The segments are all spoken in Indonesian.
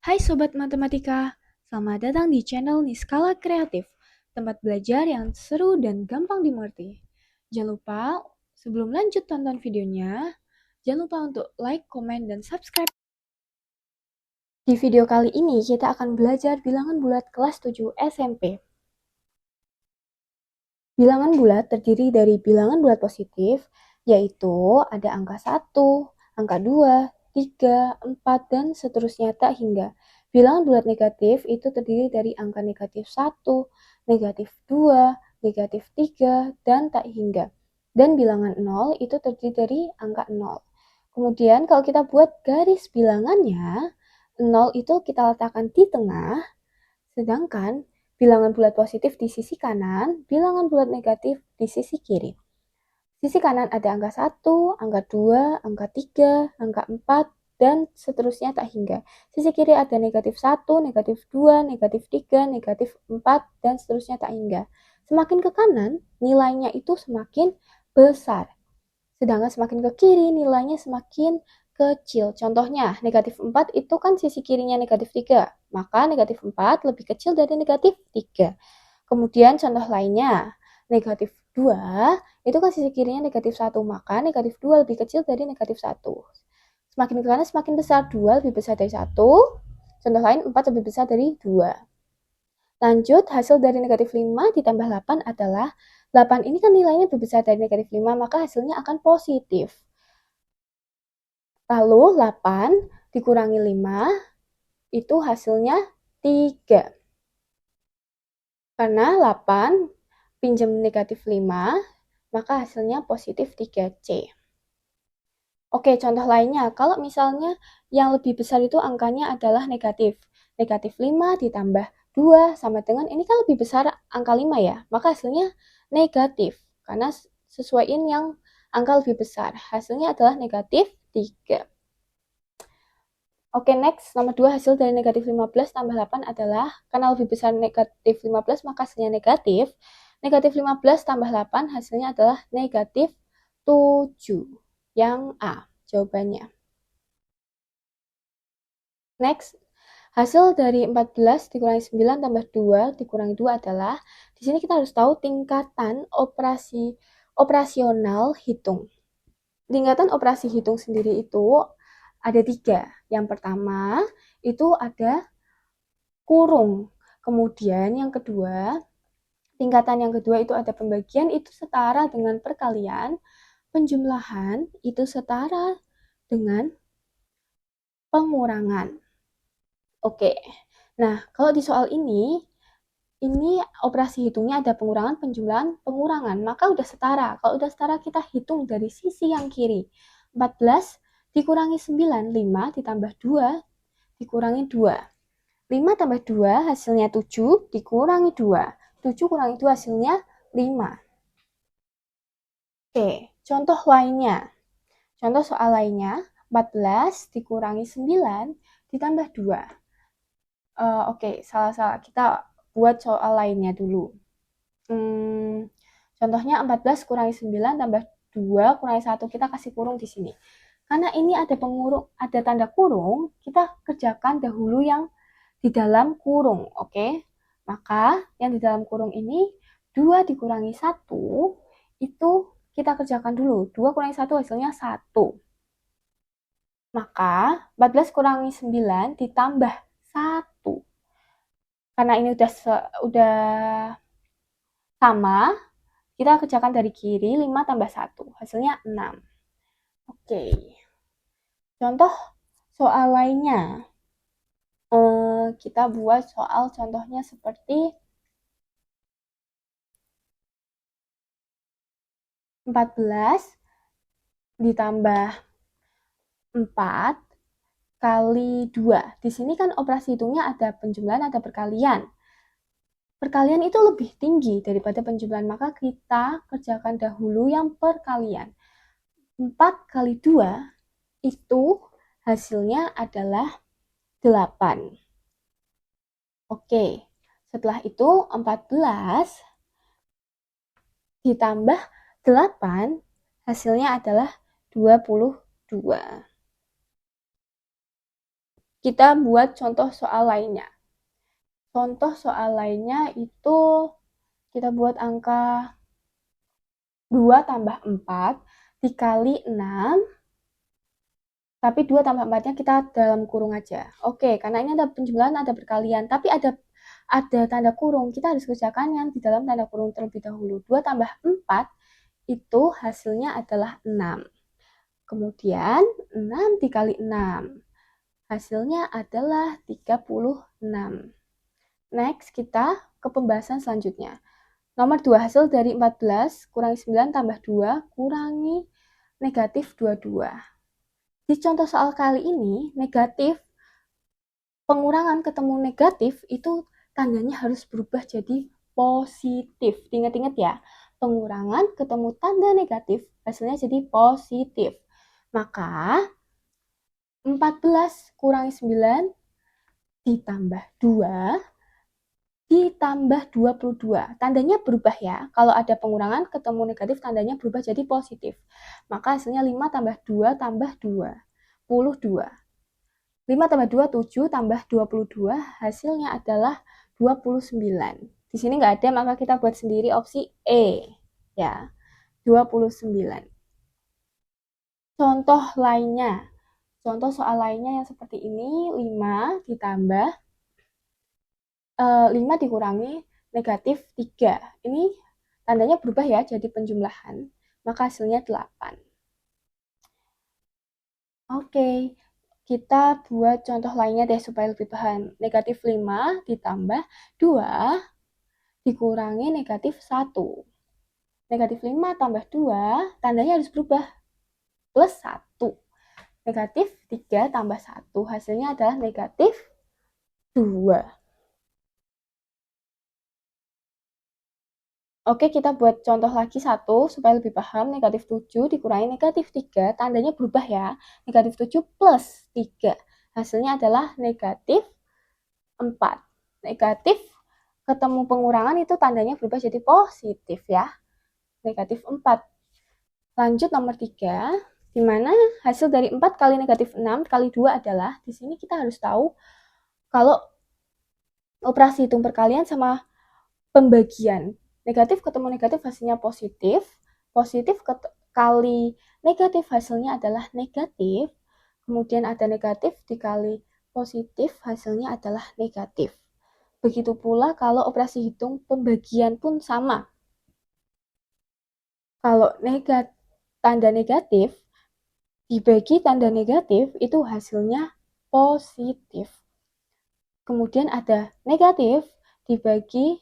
Hai Sobat Matematika, selamat datang di channel Niskala Kreatif, tempat belajar yang seru dan gampang dimengerti. Jangan lupa, sebelum lanjut tonton videonya, jangan lupa untuk like, komen, dan subscribe. Di video kali ini, kita akan belajar bilangan bulat kelas 7 SMP. Bilangan bulat terdiri dari bilangan bulat positif, yaitu ada angka 1, angka 2, 3, 4, dan seterusnya tak hingga. Bilangan bulat negatif itu terdiri dari angka negatif 1, negatif 2, negatif 3, dan tak hingga. Dan bilangan 0 itu terdiri dari angka 0. Kemudian kalau kita buat garis bilangannya, 0 itu kita letakkan di tengah, sedangkan bilangan bulat positif di sisi kanan, bilangan bulat negatif di sisi kiri. Sisi kanan ada angka 1, angka 2, angka 3, angka 4, dan seterusnya tak hingga. Sisi kiri ada negatif 1, negatif 2, negatif 3, negatif 4, dan seterusnya tak hingga. Semakin ke kanan, nilainya itu semakin besar. Sedangkan semakin ke kiri, nilainya semakin kecil. Contohnya, negatif 4 itu kan sisi kirinya negatif 3. Maka negatif 4 lebih kecil dari negatif 3. Kemudian contoh lainnya, negatif 2 itu kan sisi kirinya negatif 1. Maka negatif 2 lebih kecil dari negatif 1. Semakin ke kanan semakin besar, 2 lebih besar dari 1. Contoh lain, 4 lebih besar dari 2. Lanjut, hasil dari negatif 5 ditambah 8 adalah 8 ini kan nilainya lebih besar dari negatif 5, maka hasilnya akan positif. Lalu 8 dikurangi 5, itu hasilnya 3. Karena 8 pinjam negatif 5, maka hasilnya positif 3C. Oke, contoh lainnya, kalau misalnya yang lebih besar itu angkanya adalah negatif. Negatif 5 ditambah 2 sama dengan, ini kan lebih besar angka 5 ya, maka hasilnya negatif. Karena sesuaiin yang angka lebih besar, hasilnya adalah negatif 3. Oke, next, nomor 2, hasil dari negatif 15 tambah 8 adalah, karena lebih besar negatif 15, maka hasilnya negatif. Negatif 15 tambah 8 hasilnya adalah negatif 7. Yang A jawabannya. Next, hasil dari 14 dikurangi 9 tambah 2 dikurangi 2 adalah, di sini kita harus tahu tingkatan operasional hitung. Tingkatan operasi hitung sendiri itu ada 3. Yang pertama, itu ada kurung. Kemudian yang kedua, tingkatan yang kedua itu ada pembagian, itu setara dengan perkalian. Penjumlahan itu setara dengan pengurangan. Oke, nah kalau di soal ini operasi hitungnya ada pengurangan, penjumlahan, pengurangan, maka udah setara. Kalau udah setara kita hitung dari sisi yang kiri. 14 dikurangi 9, 5 ditambah 2 dikurangi 2. 5 tambah 2 hasilnya 7 dikurangi 2. 7 kurangi 2 hasilnya 5. Oke, contoh lainnya. Contoh soal lainnya, 14 dikurangi 9 ditambah 2. Oke, salah-salah. Kita buat soal lainnya dulu. Contohnya 14 kurangi 9 tambah 2 kurangi 1. Kita kasih kurung di sini. Karena ini ada tanda kurung, kita kerjakan dahulu yang di dalam kurung, oke? Maka yang di dalam kurung ini 2 dikurangi 1 itu kita kerjakan dulu. 2 kurangi 1 hasilnya 1. Maka 14 kurangi 9 ditambah 1. Karena ini udah sama, kita kerjakan dari kiri, 5 tambah 1. Hasilnya 6. Oke. Contoh soal lainnya. Kita buat soal contohnya seperti 14 ditambah 4 kali 2. Di sini kan operasi hitungnya ada penjumlahan, ada perkalian. Perkalian itu lebih tinggi daripada penjumlahan, maka kita kerjakan dahulu yang perkalian. 4 kali 2 itu hasilnya adalah 8. Oke, setelah itu 14 ditambah 8 hasilnya adalah 22. kita buat contoh soal lainnya. Contoh soal lainnya itu kita buat angka 2 tambah 4 dikali 6, tapi 2 tambah 4-nya kita dalam kurung aja. Oke, karena ini ada penjumlahan, ada perkalian, tapi ada tanda kurung. Kita harus kerjakan yang di dalam tanda kurung terlebih dahulu. 2 tambah 4 itu hasilnya adalah 6. Kemudian 6 dikali 6. Hasilnya adalah 36. Next, kita ke pembahasan selanjutnya. Nomor 2, hasil dari 14 kurangi 9 tambah 2 kurangi negatif 22. Di contoh soal kali ini, negatif, pengurangan ketemu negatif itu tandanya harus berubah jadi positif. Ingat-ingat ya, pengurangan ketemu tanda negatif, hasilnya jadi positif. Maka 14 kurangi 9 ditambah 2 ditambah 22. Tandanya berubah ya. Kalau ada pengurangan ketemu negatif, tandanya berubah jadi positif. Maka hasilnya 5 tambah 2 tambah 2. 22. 5 tambah 2, 7 tambah 22. Hasilnya adalah 29. Di sini nggak ada, maka kita buat sendiri opsi E. Ya, 29. Contoh lainnya. Contoh soal lainnya yang seperti ini, 5 ditambah 5 dikurangi negatif 3. Ini tandanya berubah ya, jadi penjumlahan. Maka hasilnya 8. Oke, kita buat contoh lainnya deh supaya lebih paham. Negatif 5 ditambah 2 dikurangi negatif 1. Negatif 5 tambah 2, tandanya harus berubah. Plus 1. Negatif 3 tambah 1, hasilnya adalah negatif 2. Oke, kita buat contoh lagi satu supaya lebih paham. Negatif 7 dikurangi negatif 3, tandanya berubah ya. Negatif 7 plus 3. Hasilnya adalah negatif 4. Negatif ketemu pengurangan itu tandanya berubah jadi positif ya. Negatif 4. Lanjut nomor 3, di mana hasil dari 4 kali negatif 6 kali 2 adalah, di sini kita harus tahu kalau operasi hitung perkalian sama pembagian. Negatif ketemu negatif hasilnya positif. Positif kali negatif hasilnya adalah negatif. Kemudian ada negatif dikali positif hasilnya adalah negatif. Begitu pula kalau operasi hitung pembagian pun sama. Kalau tanda negatif dibagi tanda negatif itu hasilnya positif. Kemudian ada negatif dibagi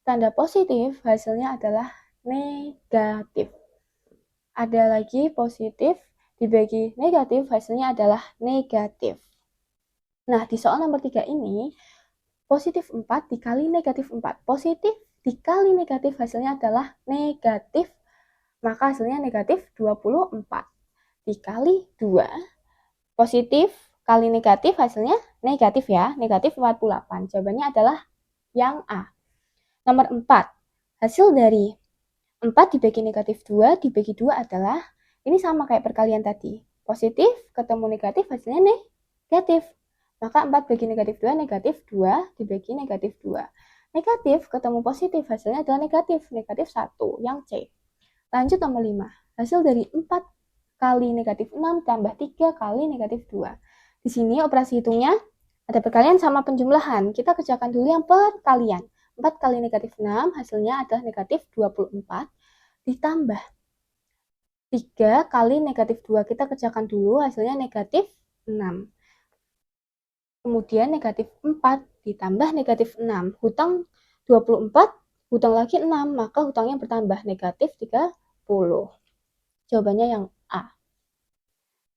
tanda positif, hasilnya adalah negatif. Ada lagi positif dibagi negatif, hasilnya adalah negatif. Nah, di soal nomor 3 ini, positif 4 dikali negatif 4. Positif dikali negatif hasilnya adalah negatif, maka hasilnya negatif 24. Dikali 2, positif kali negatif hasilnya negatif ya, negatif 48. Jawabannya adalah yang A. Nomor 4, hasil dari 4 dibagi negatif 2 dibagi 2 adalah, ini sama kayak perkalian tadi. Positif ketemu negatif hasilnya negatif. Maka 4 bagi negatif 2, negatif 2 dibagi negatif 2. Negatif ketemu positif hasilnya adalah negatif 1, yang C. Lanjut nomor 5, hasil dari 4 kali negatif 6 tambah 3 kali negatif 2. Di sini operasi hitungnya ada perkalian sama penjumlahan. Kita kerjakan dulu yang perkalian. 4 kali negatif 6 hasilnya adalah negatif 24 ditambah 3 kali negatif 2. Kita kerjakan dulu hasilnya negatif 6. Kemudian negatif 4 ditambah negatif 6. Hutang 24, hutang lagi 6, maka hutangnya bertambah negatif 30. Jawabannya yang A.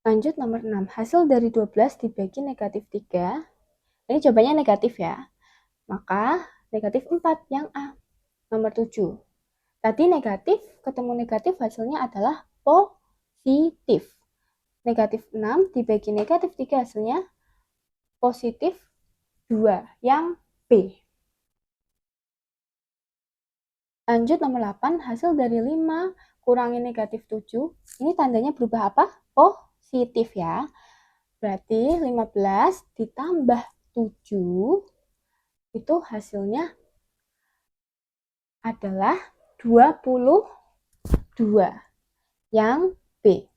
Lanjut nomor 6. Hasil dari 12 dibagi negatif 3. Ini jawabannya negatif ya. Maka negatif 4 yang A. Nomor 7. Tadi negatif ketemu negatif hasilnya adalah positif. Negatif 6 dibagi negatif 3 hasilnya positif 2 yang B. Lanjut nomor 8. Hasil dari 5 kurangi negatif 7. Ini tandanya berubah apa? Positif ya. Berarti 15 ditambah 7 itu hasilnya adalah 22. Yang B.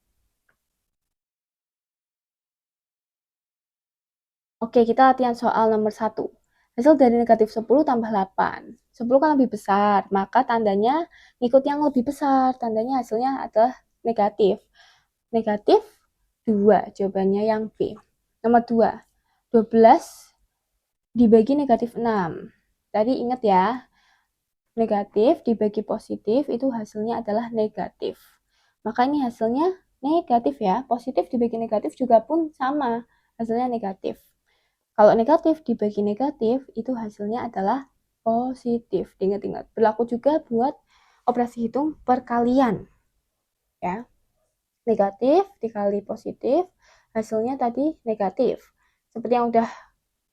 Oke, kita latihan soal nomor 1. Hasil dari negatif 10 tambah 8. 10 kan lebih besar, maka tandanya ngikut yang lebih besar. Tandanya hasilnya adalah negatif. Negatif 2, jawabannya yang B. Nomor 2. 12 dibagi negatif 6. Tadi ingat ya, negatif dibagi positif itu hasilnya adalah negatif. Maka ini hasilnya negatif ya. Positif dibagi negatif juga pun sama, hasilnya negatif. Kalau negatif dibagi negatif, itu hasilnya adalah positif. Ingat-ingat, berlaku juga buat operasi hitung perkalian. Ya. Negatif dikali positif, hasilnya tadi negatif. Seperti yang udah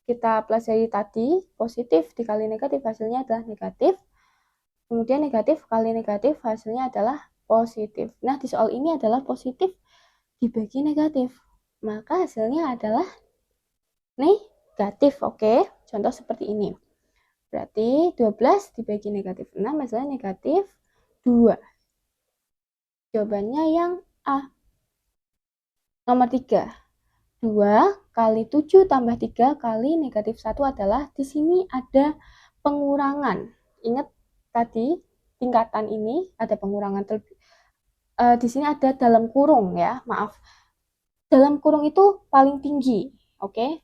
kita pelajari tadi, positif dikali negatif hasilnya adalah negatif. Kemudian negatif kali negatif hasilnya adalah positif. Nah, di soal ini adalah positif dibagi negatif. Maka hasilnya adalah negatif, oke? Contoh seperti ini. Berarti 12 dibagi negatif 6 hasilnya negatif 2. Jawabannya yang A. Nomor 3. 2 kali 7 tambah 3 kali negatif 1 adalah di sini ada pengurangan. Ingat tadi tingkatan ini ada pengurangan di sini ada dalam kurung ya, maaf. Dalam kurung itu paling tinggi, oke?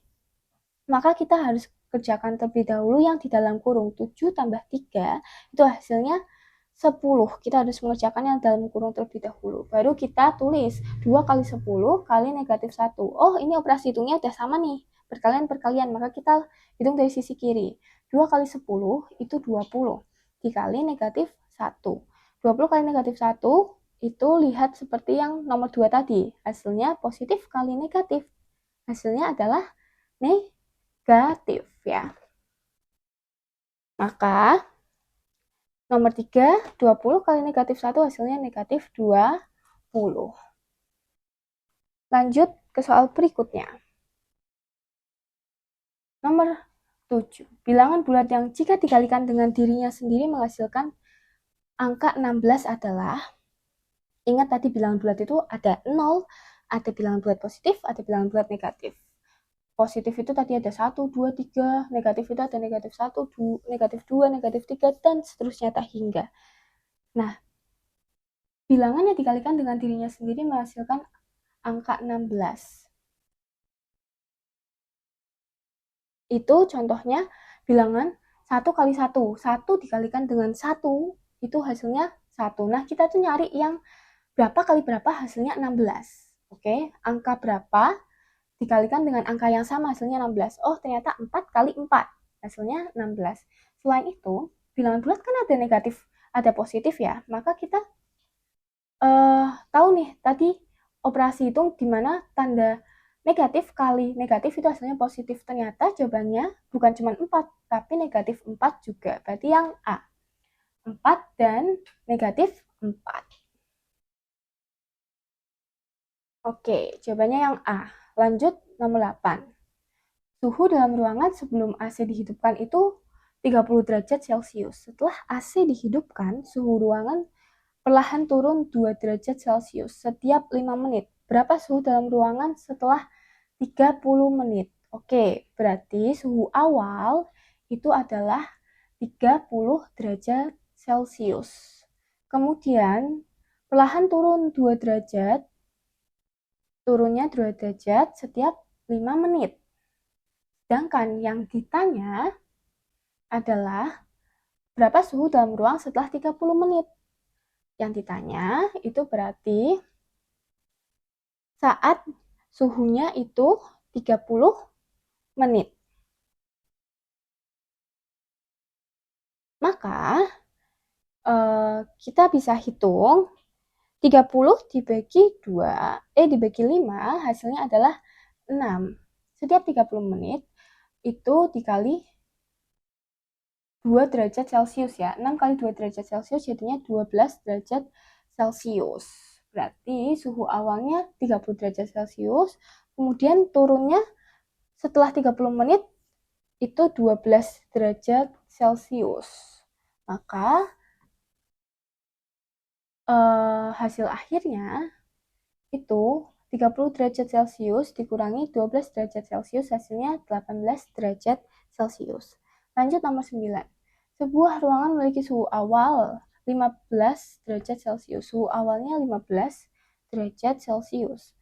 Maka kita harus kerjakan terlebih dahulu yang di dalam kurung. 7 tambah 3 itu hasilnya 10. Kita harus mengerjakan yang dalam kurung terlebih dahulu. Baru kita tulis 2 kali 10 kali negatif 1. Oh, ini operasi hitungnya udah sama nih. Perkalian. Maka kita hitung dari sisi kiri. 2 kali 10 itu 20. Dikali negatif 1. 20 kali negatif 1 itu lihat seperti yang nomor 2 tadi. Hasilnya positif kali negatif. Hasilnya adalah negatif ya. Maka nomor 3, 20 kali negatif 1 hasilnya negatif 20. Lanjut ke soal berikutnya. Nomor 7. Bilangan bulat yang jika dikalikan dengan dirinya sendiri menghasilkan angka 16 adalah, ingat tadi bilangan bulat itu ada 0, ada bilangan bulat positif, ada bilangan bulat negatif. Positif itu tadi ada 1, 2, 3, negatif itu ada negatif 1, 2, negatif 2, negatif 3, dan seterusnya tak hingga. Nah, bilangan yang dikalikan dengan dirinya sendiri menghasilkan angka 16. Itu contohnya bilangan 1 kali 1. 1 dikalikan dengan 1, itu hasilnya 1. Nah, kita tuh nyari yang berapa kali berapa hasilnya 16. Oke, angka berapa dikalikan dengan angka yang sama hasilnya 16. Oh, ternyata 4 kali 4 hasilnya 16. Selain itu, bilangan bulat kan ada negatif, ada positif ya. Maka kita tahu nih tadi operasi hitung di mana tanda negatif kali negatif itu hasilnya positif. Ternyata jawabannya bukan cuma 4, tapi negatif 4 juga. Berarti yang A. 4 dan negatif 4. Oke, jawabannya yang A. Lanjut nomor 8. Suhu dalam ruangan sebelum AC dihidupkan itu 30 derajat Celcius. Setelah AC dihidupkan, suhu ruangan perlahan turun 2 derajat Celcius setiap 5 menit. Berapa suhu dalam ruangan setelah 30 menit? Oke, berarti suhu awal itu adalah 30 derajat Celcius. Kemudian perlahan turun 2 derajat, turunnya 2 derajat setiap 5 menit. Sedangkan yang ditanya adalah berapa suhu dalam ruang setelah 30 menit. Yang ditanya itu berarti saat suhunya itu 30 menit. Maka kita bisa hitung 30 dibagi 5 hasilnya adalah 6. Setiap 30 menit itu dikali 2 derajat Celcius ya. 6 kali 2 derajat Celcius jadinya 12 derajat Celcius. Berarti suhu awalnya 30 derajat Celcius, Kemudian turunnya setelah 30 menit itu 12 derajat Celcius. Maka hasil akhirnya itu 30 derajat Celcius dikurangi 12 derajat Celcius, hasilnya 18 derajat Celcius. Lanjut nomor 9. Sebuah ruangan memiliki suhu awal 15 derajat Celcius. Suhu awalnya 15 derajat Celcius.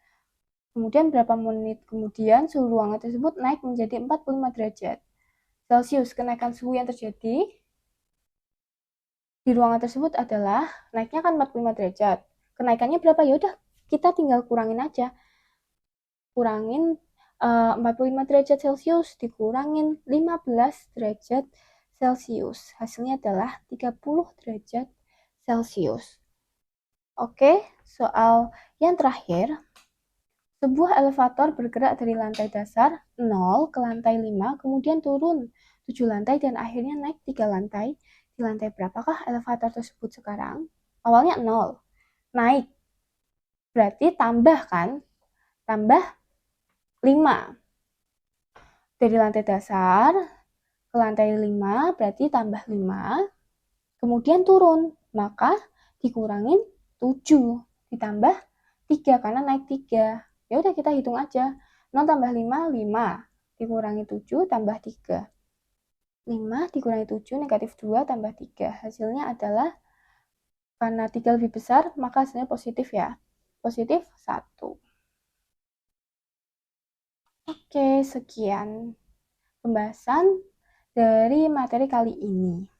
Kemudian berapa menit kemudian suhu ruangan tersebut naik menjadi 45 derajat Celcius. Kenaikan suhu yang terjadi di ruangan tersebut adalah naiknya kan 45 derajat. Kenaikannya berapa? Ya udah, kita tinggal kurangin aja. Kurangin 45 derajat Celcius dikurangin 15 derajat Celcius. Hasilnya adalah 30 derajat Celcius. Oke, soal yang terakhir. Sebuah elevator bergerak dari lantai dasar 0 ke lantai 5, kemudian turun 7 lantai dan akhirnya naik 3 lantai. Di lantai berapakah elevator tersebut sekarang? Awalnya 0, naik. Berarti tambah kan? Tambah 5. Dari lantai dasar ke lantai 5 berarti tambah 5. Kemudian turun, maka dikurangin 7 ditambah 3 karena naik 3. Ya udah kita hitung aja. 0 tambah 5, 5. Dikurangi 7 tambah 3. 5 dikurangi 7 negatif 2 tambah 3. Hasilnya adalah karena 3 lebih besar, maka hasilnya positif ya. Positif 1. Oke, sekian pembahasan dari materi kali ini.